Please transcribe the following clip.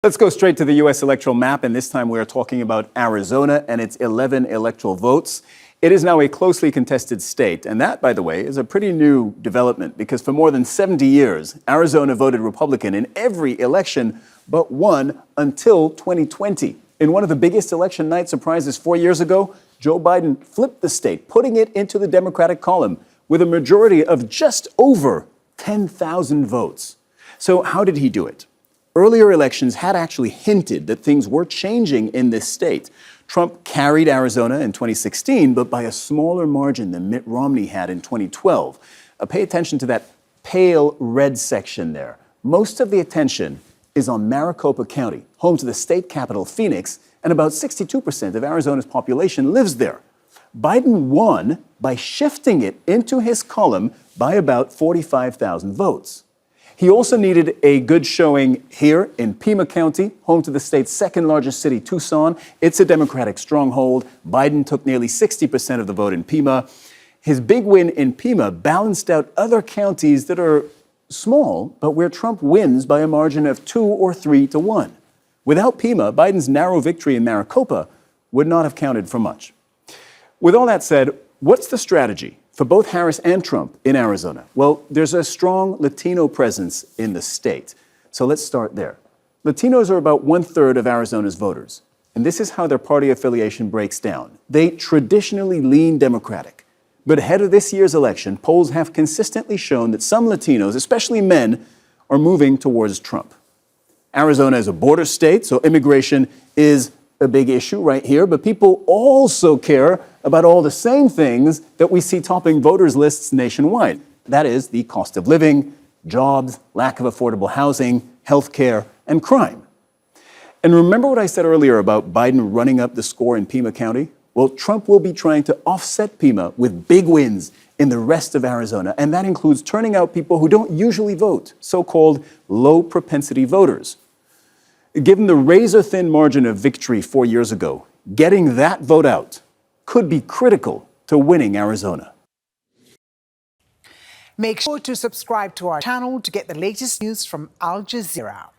Let's go straight to the U.S. electoral map, and this time we are talking about Arizona and its 11 electoral votes. It is now a closely contested state, and that, by the way, is a pretty new development because for more than 70 years, Arizona voted Republican in every election but one until 2020. In one of the biggest election night surprises 4 years ago, Joe Biden flipped the state, putting it into the Democratic column with a majority of just over 10,000 votes. So how did he do it? Earlier elections had actually hinted that things were changing in this state. Trump carried Arizona in 2016, but by a smaller margin than Mitt Romney had in 2012. Pay attention to that pale red section there. Most of the attention is on Maricopa County, home to the state capital, Phoenix, and about 62% of Arizona's population lives there. Biden won by shifting it into his column by about 45,000 votes. He also needed a good showing here in Pima County, home to the state's second largest city, Tucson. It's a Democratic stronghold. Biden took nearly 60% of the vote in Pima. His big win in Pima balanced out other counties that are small, but where Trump wins by a margin of 2 or 3 to 1. Without Pima, Biden's narrow victory in Maricopa would not have counted for much. With all that said, what's the strategy for both Harris and Trump in Arizona? Well, there's a strong Latino presence in the state. So let's start there. Latinos are about 1/3 of Arizona's voters. And this is how their party affiliation breaks down. They traditionally lean Democratic. But ahead of this year's election, polls have consistently shown that some Latinos, especially men, are moving towards Trump. Arizona is a border state, so immigration is a big issue right here, but people also care about all the same things that we see topping voters' lists nationwide. That is the cost of living, jobs, lack of affordable housing, healthcare, and crime. And remember what I said earlier about Biden running up the score in Pima County? Well, Trump will be trying to offset Pima with big wins in the rest of Arizona, and that includes turning out people who don't usually vote, so-called low-propensity voters. Given the razor-thin margin of victory 4 years ago, getting that vote out could be critical to winning Arizona. Make sure to subscribe to our channel to get the latest news from Al Jazeera.